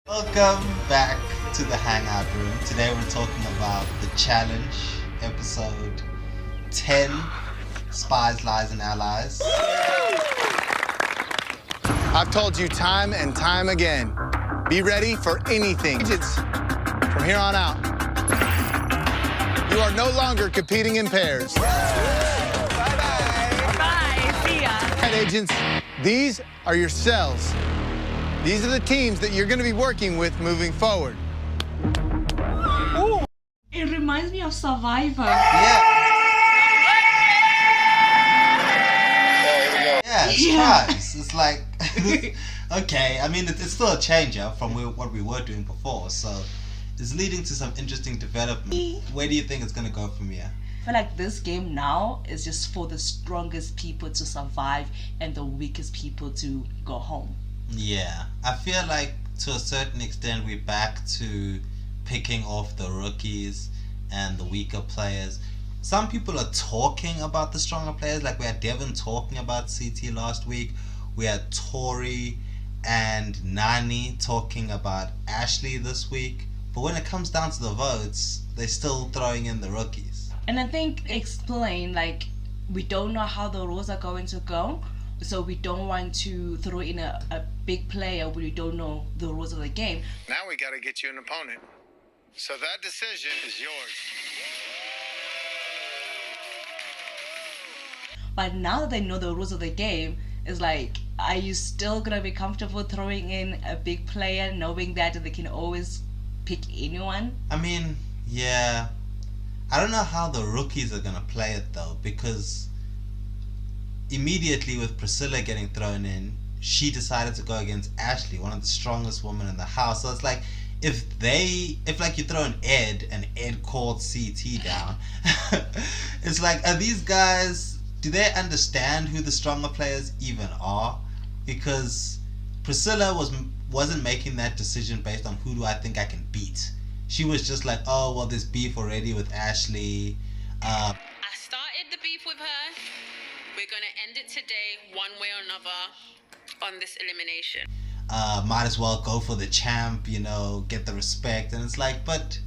Welcome back to the Hangout Room. Today we're talking about the challenge, episode 10, Spies, Lies and Allies. I've told you time and time again, be ready for anything. Agents, from here on out, you are no longer competing in pairs. Bye-bye. Bye, see ya. All right, agents, these are your cells. These are the teams that you're going to be working with moving forward. Ooh. It reminds me of Survivor. Yeah, it's tribes. It's like, okay, I mean, it's still a change up from what we were doing before, so it's leading to some interesting development. Where do you think it's going to go from here? I feel like this game now is just for the strongest people to survive and the weakest people to go home. Yeah, I feel like to a certain extent we're back to picking off the rookies and the weaker players. Some people are talking about the stronger players, like we had Devin talking about CT last week. We had Tori and Nanny talking about Ashely this week. But when it comes down to the votes, they're still throwing in the rookies. And I think explain, like, we don't know how the rules are going to go. So we don't want to throw in a big player when we don't know the rules of the game. Now we got to get you an opponent. So that decision is yours. But now that they know the rules of the game, it's like, are you still going to be comfortable throwing in a big player knowing that they can always pick anyone? I mean, yeah. I don't know how the rookies are going to play it though, because immediately with Priscilla getting thrown in, she decided to go against Ashely, one of the strongest women in the house. So it's like, if like you throw in Ed and Ed called CT down, it's like, are these guys, do they understand who the stronger players even are? Because Priscilla wasn't making that decision based on who do I think I can beat. She was just like, oh, well, there's beef already with Ashely. I started the beef with her. We're going to end it today, one way or another, on this elimination. Might as well go for the champ, you know, get the respect. And it's like, but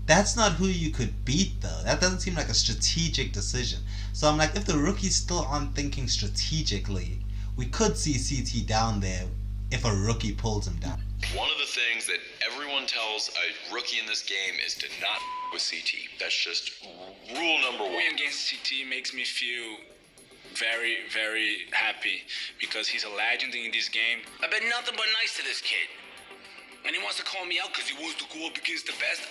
that's not who you could beat, though. That doesn't seem like a strategic decision. So I'm like, if the rookies still aren't thinking strategically, we could see CT down there if a rookie pulls him down. One of the things that everyone tells a rookie in this game is to not with CT. That's just rule number one. Going against CT makes me feel very, very happy because he's a legend in this game. I've been nothing but nice to this kid. And he wants to call me out because he wants to go up against the best.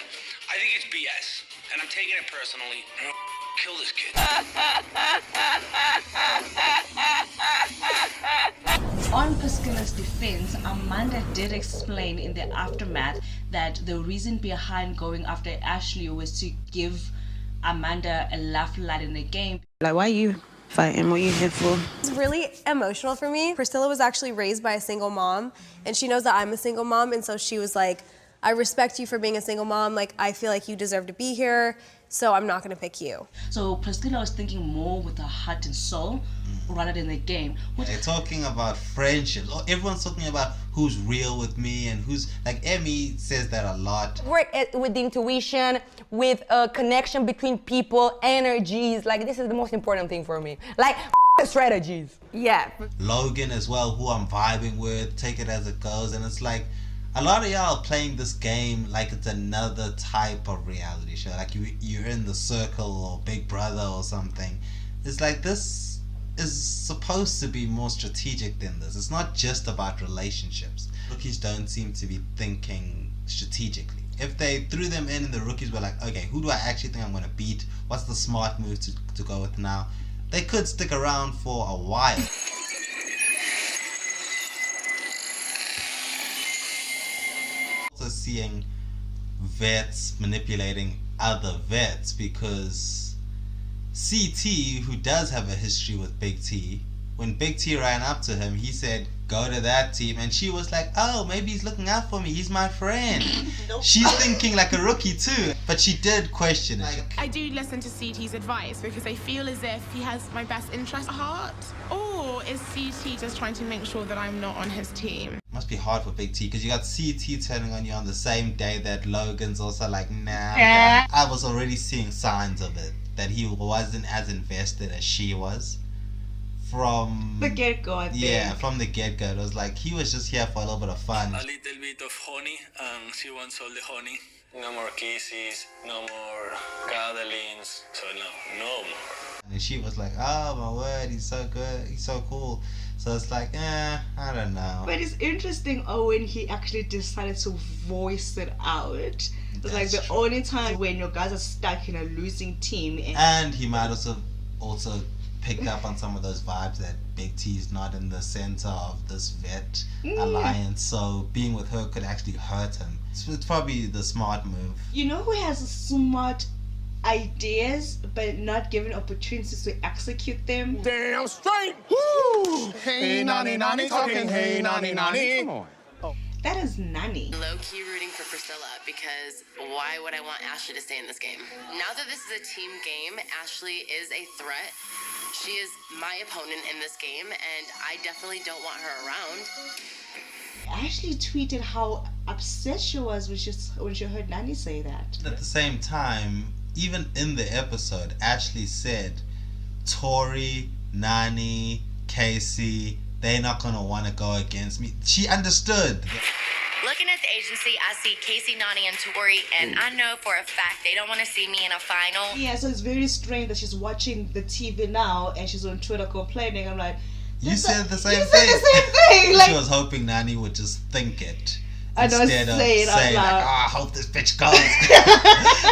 I think it's BS. And I'm taking it personally. I'm gonna kill this kid. On Priscilla's defense, Amanda did explain in the aftermath that the reason behind going after Ashely was to give Amanda a laugh light in the game. Like, why are you fighting? What are you here for? It's really emotional for me. Priscilla was actually raised by a single mom, and she knows that I'm a single mom, and so she was like, I respect you for being a single mom. Like, I feel like you deserve to be here, so I'm not gonna pick you. So Priscilla was thinking more with her heart and soul rather than the game. They're talking about friendships. Everyone's talking about who's real with me and who's, like, Emmy says that a lot. Work with intuition, with a connection between people, energies. Like, this is the most important thing for me. Like, strategies. Yeah. Logan as well, who I'm vibing with, take it as it goes. And it's like, a lot of y'all are playing this game like it's another type of reality show. Like you're in The Circle or Big Brother or something. It's like, this is supposed to be more strategic than this. It's not just about relationships. Rookies don't seem to be thinking strategically. If they threw them in and the rookies were like, okay, who do I actually think I'm going to beat? What's the smart move to go with now? They could stick around for a while. Also seeing vets manipulating other vets, because CT, who does have a history with Big T, when Big T ran up to him, he said, go to that team. And she was like, oh, maybe he's looking out for me. He's my friend. Nope. She's thinking like a rookie too. But she did question it. I do listen to CT's advice because I feel as if he has my best interest at heart. Or or is CT just trying to make sure that I'm not on his team? Must be hard for Big T because you got CT turning on you on the same day that Logan's also like, nah. I was already seeing signs of it, that he wasn't as invested as she was. From the get-go, I think. Yeah, from the get-go. It was like he was just here for a little bit of fun. A little bit of honey, and she wants all the honey. No more kisses, no more cuddlings, so no more. And she was like, oh my word, he's so good, he's so cool. So it's like, I don't know. But it's interesting, when he actually decided to voice it out. It's like the only time when your guys are stuck in a losing team. And he might also picked up on some of those vibes that Big T's not in the center of this vet alliance, so being with her could actually hurt him. It's probably the smart move. You know who has smart ideas but not given opportunities to execute them? Damn straight! Woo! Hey, Nanny, Nanny, talking, hey, Nanny, Nanny. Come on. That is Nanny. Low-key rooting for Priscilla because why would I want Ashely to stay in this game? Now that this is a team game, Ashely is a threat. She is my opponent in this game, and I definitely don't want her around. Ashely tweeted how upset she was when she heard Nanny say that. At the same time, even in the episode, Ashely said, Tori, Nanny, Casey, they're not going to want to go against me. She understood. Looking at the agency, I see Casey, Nanny, and Tori, and I know for a fact they don't want to see me in a final. Yeah, so it's very strange that she's watching the TV now and she's on Twitter complaining. I'm like, you said the same thing. You said the same thing. Like, she was hoping Nanny would just think it. I don't instead of say it out saying loud. like, I hope this bitch goes.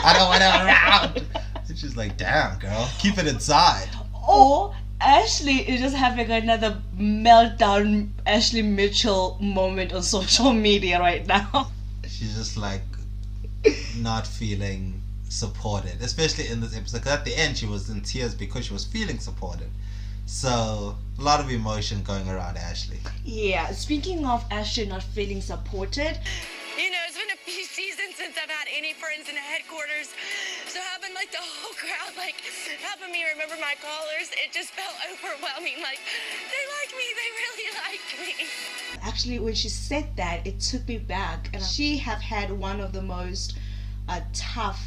I don't want her around. And she's like, damn, girl, keep it inside. Or Ashely is just having another meltdown Ashley Mitchell moment on social media right now. She's just like not feeling supported, especially in this episode, because at the end she was in tears because she was feeling supported. So a lot of emotion going around Ashely. Yeah, speaking of Ashely not feeling supported, You know, it's been a few seasons since I've had any friends in the headquarters. So having like the whole crowd helping me remember my callers, it just felt overwhelming. Like, they like me, they really like me. Actually, when she said that, it took me back. And she have had one of the most tough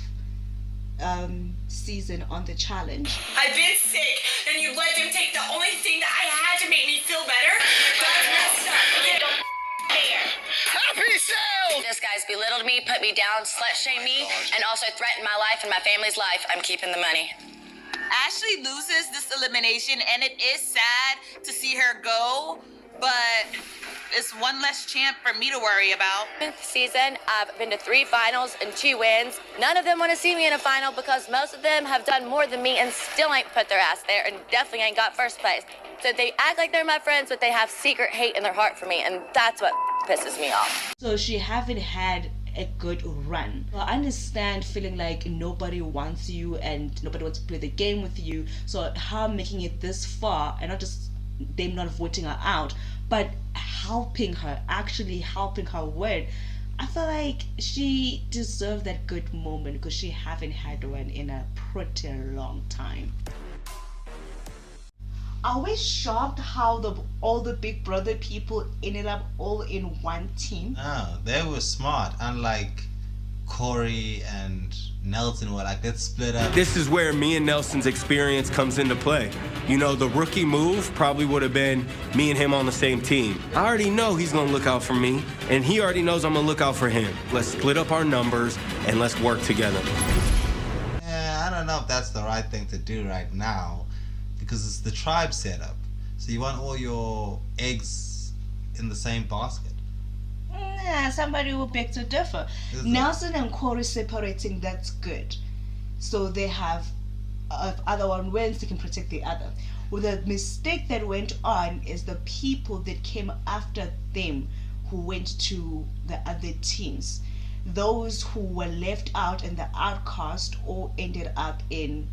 season on the challenge. I've been sick, and you let them take the only thing that I had to make me feel better. That's messed up. Okay, don't care. Happy sales! This guy's belittled me, put me down, slut-shamed me, and also threatened my life and my family's life. I'm keeping the money. Ashely loses this elimination, and it is sad to see her go, but it's one less champ for me to worry about. This season, I've been to 3 finals and 2 wins. None of them want to see me in a final because most of them have done more than me and still ain't put their ass there and definitely ain't got first place. So they act like they're my friends, but they have secret hate in their heart for me, and that's what pisses me off. So she haven't had a good run. I understand feeling like nobody wants you and nobody wants to play the game with you. So her making it this far, and not just them not voting her out, but actually helping her win. I feel like she deserved that good moment because she haven't had one in a pretty long time. Are we shocked how all the Big Brother people ended up all in one team? Oh, they were smart. Unlike Cory and Nelson were like, let's split up. This is where me and Nelson's experience comes into play. You know, the rookie move probably would have been me and him on the same team. I already know he's gonna look out for me, and he already knows I'm gonna look out for him. Let's split up our numbers and let's work together. Yeah, I don't know if that's the right thing to do right now, because it's the tribe setup. So you want all your eggs in the same basket. Nah, somebody will beg to differ. Nelson and Cory separating, that's good. So they have, if other one wins, they can protect the other. Well, the mistake that went on is the people that came after them who went to the other teams. Those who were left out and the outcast all ended up in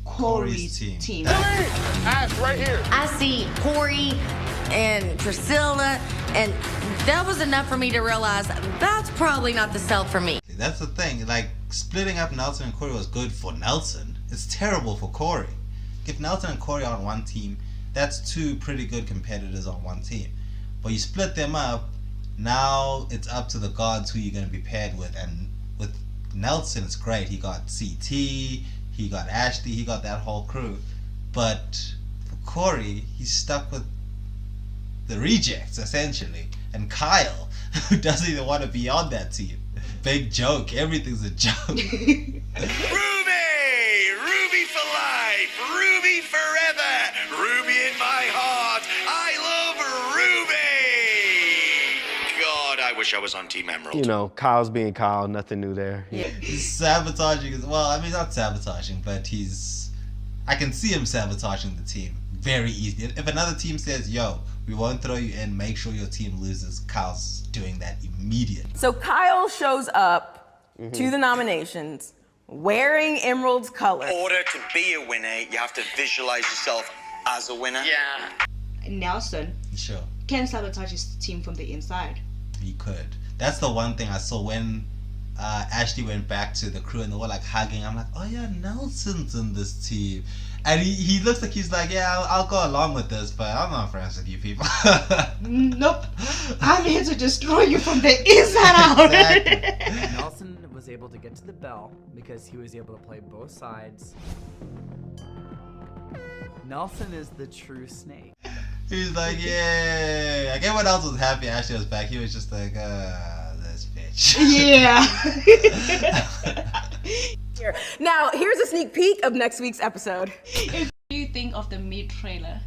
Cory's team. Ash, right here. I see Cory and Priscilla, and that was enough for me to realize that's probably not the self for me. That's the thing. Like, splitting up Nelson and Cory was good for Nelson. It's terrible for Cory. If Nelson and Cory are on one team, that's two pretty good competitors on one team. But you split them up, now it's up to the gods who you're going to be paired with. And with Nelson, it's great. He got CT, he got Ashely, he got that whole crew. But for Cory, he's stuck with the rejects, essentially. And Kyle, who doesn't even want to be on that team. Big joke. Everything's a joke. Ruby! Ruby for life! Ruby forever! Ruby in my heart! I love Ruby! God, I wish I was on Team Emerald. You know, Kyle's being Kyle, nothing new there. Yeah. He's sabotaging as well. I mean, not sabotaging, but I can see him sabotaging the team very easily. If another team says, yo, we won't throw you in, make sure your team loses, Kyle's doing that immediately. So Kyle shows up to the nominations wearing Emerald's color. In order to be a winner, you have to visualize yourself as a winner. Yeah. Nelson Sure. can sabotage his team from the inside. He could. That's the one thing I saw when Ashely went back to the crew and they were like hugging. I'm like, oh yeah, Nelson's in this team. And he looks like he's like, yeah, I'll go along with this, but I'm not friends with you people. Nope. I'm here to destroy you from the inside out. Exactly. Nelson was able to get to the bell because he was able to play both sides. Nelson is the true snake. He's like, yeah. Like everyone else was happy Ashely was back. He was just like, this bitch. Yeah. Now, here's a sneak peek of next week's episode. What do you think of the mid trailer?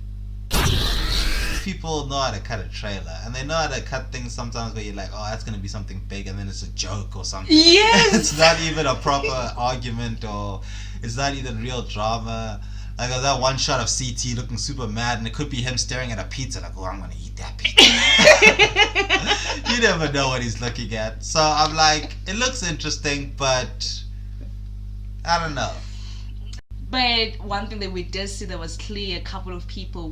People know how to cut a trailer, and they know how to cut things sometimes where you're like, oh, that's gonna be something big, and then it's a joke or something. Yes. It's not even a proper argument, or it's not even real drama. Like that one shot of CT looking super mad, and it could be him staring at a pizza like, oh, I'm gonna eat that pizza. You never know what he's looking at. So I'm like, it looks interesting, but I don't know. But one thing that we did see that was clear, a couple of people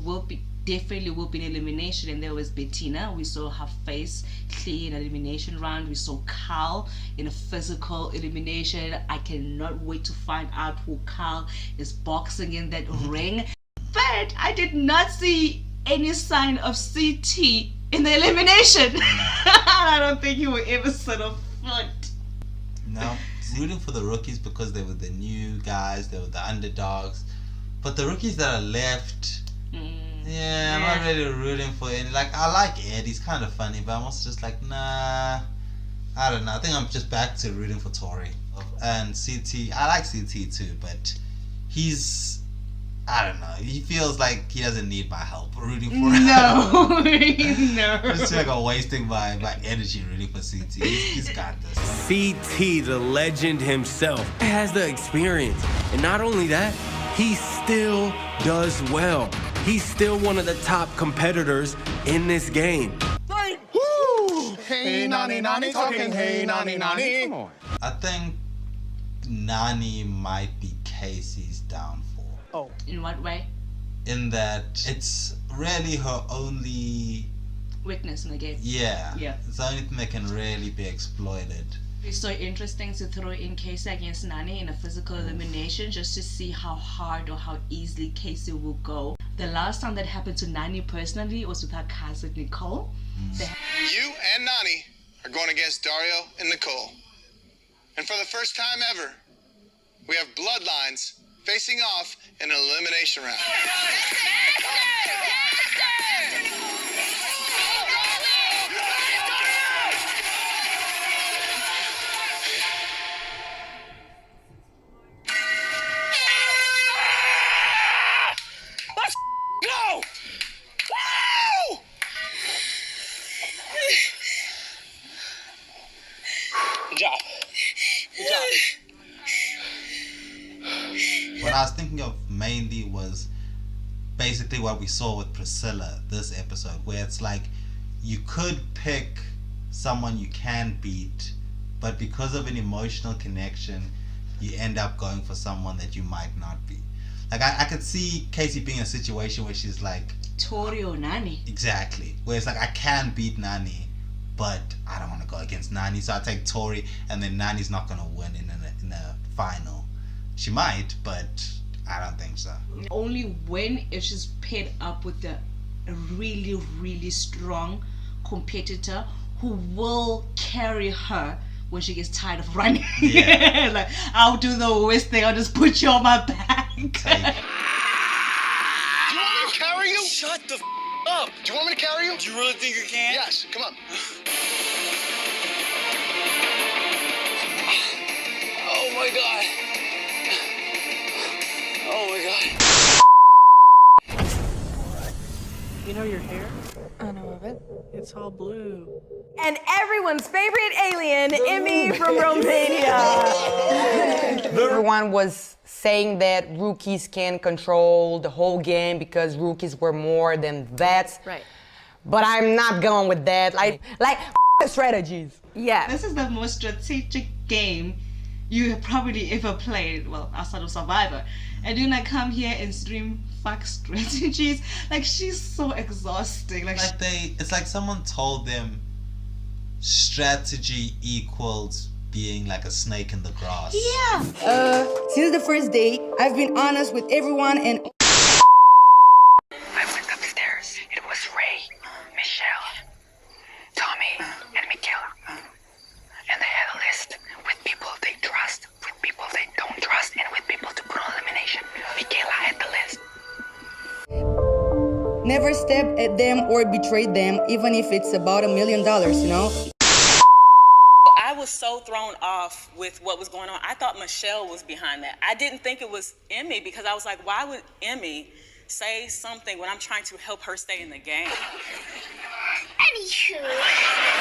definitely will be in elimination, and there was Bettina. We saw her face clear in elimination round. We saw Kyle in a physical elimination. I cannot wait to find out who Kyle is boxing in that ring. But I did not see any sign of CT in the elimination. I don't think he will ever set a foot. No, rooting for the rookies because they were the new guys, they were the underdogs. But the rookies that are left, yeah, I'm not really rooting for any. Like, I like Ed, he's kind of funny, but I'm also just like, nah, I don't know. I think I'm just back to rooting for Tori. And CT, I like CT too, but he's, I don't know, he feels like he doesn't need my help rooting for him. No, no. It's like I'm wasting my energy rooting for CT. He's got this. CT, the legend himself, has the experience. And not only that, he still does well. He's still one of the top competitors in this game. Hey, Nanny, Nanny, talking. Hey, Nanny, Nanny. Come on. I think Nanny might be Casey's downfall. Oh. In what way? In that it's really her only weakness in the game. Yeah. Yeah. It's the only thing that can really be exploited. It's so interesting to throw in Casey against Nanny in a physical elimination just to see how hard or how easily Casey will go. The last time that happened to Nanny personally was with her cousin Nicole. You and Nanny are going against Dario and Nicole. And for the first time ever, we have bloodlines facing off in an elimination round. Let's go! Woo! Good job. Good job. What I was thinking of mainly was basically what we saw with Priscilla this episode, where it's like you could pick someone you can beat, but because of an emotional connection, you end up going for someone that you might not be. Like I could see Casey being in a situation where she's like Tori or Nanny. Exactly. Where it's like I can beat Nanny, but I don't want to go against Nanny, so I take Tori, and then Nanny's not gonna win in a final. She might, but I don't think so. Only when if she's paired up with a really, really strong competitor who will carry her when she gets tired of running. Yeah. Like, I'll do the worst thing, I'll just put you on my back. Do you want me to carry you? Shut the up. Do you want me to carry you? Do you really think you can? Yes, come on. Oh my god. Oh my god. You know your hair? I know of it. It's all blue. And everyone's favorite alien, Emmy from Romania. Everyone was saying that rookies can control the whole game because rookies were more than vets. Right. But I'm not going with that. Like strategies. Yeah. This is the most strategic game you have probably ever played, well, outside of Survivor. And then I come here and stream fuck strategies. Like, she's so exhausting. Like It's like someone told them strategy equals being like a snake in the grass. Yeah. Since the first day, I've been honest with everyone and... I went upstairs. It was Ray, Michelle, Tommy, and Michaela. And they had a list with people they trust, with people they don't trust, and with people to put on elimination. Michaela had the list. Never step at them or betray them, even if it's about $1 million, you know? I was so thrown off with what was going on. I thought Michelle was behind that. I didn't think it was Emmy because I was like, why would Emmy say something when I'm trying to help her stay in the game? Anywho.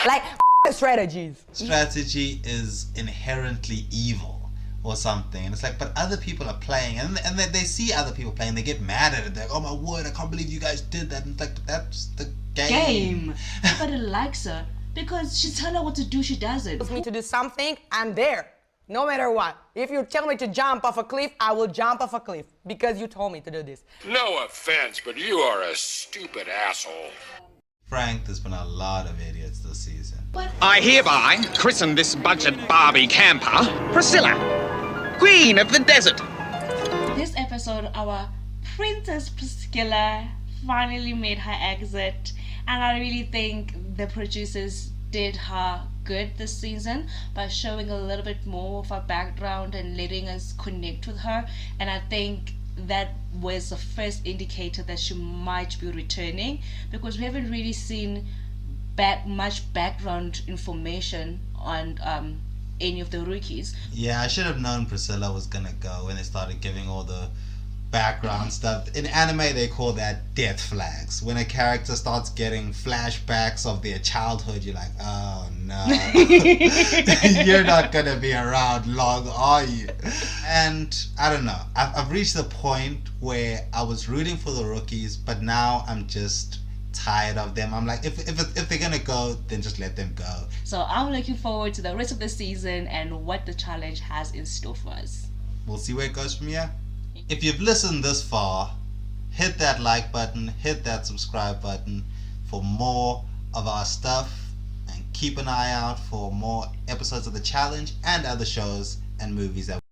Like strategies. Strategy is inherently evil or something, and it's like, but other people are playing, and they see other people playing, they get mad at it. They're like, oh my word, I can't believe you guys did that. And it's like, but that's the game. Everybody likes her because she tells her what to do, she does it. If me to do something, I'm there. No matter what. If you tell me to jump off a cliff, I will jump off a cliff because you told me to do this. No offense, but you are a stupid asshole. Frank, there's been a lot of idiots this season. I hereby christen this budget Barbie camper Priscilla, Queen of the Desert. This episode, our Princess Priscilla finally made her exit, and I really think the producers did her good this season by showing a little bit more of her background and letting us connect with her, and I think that was the first indicator that she might be returning, because we haven't really seen much background information on any of the rookies. Yeah, I should have known Priscilla was gonna go when they started giving all the background stuff. In anime, they call that death flags. When a character starts getting flashbacks of their childhood, you're like, oh no, you're not gonna be around long, are you? And I don't know, I've reached the point where I was rooting for the rookies, but now I'm just tired of them. I'm like, if they're gonna go, then just let them go. So I'm looking forward to the rest of the season and what the challenge has in store for us. We'll see where it goes from here. If you've listened this far, hit that like button, hit that subscribe button for more of our stuff, and keep an eye out for more episodes of the challenge and other shows and movies that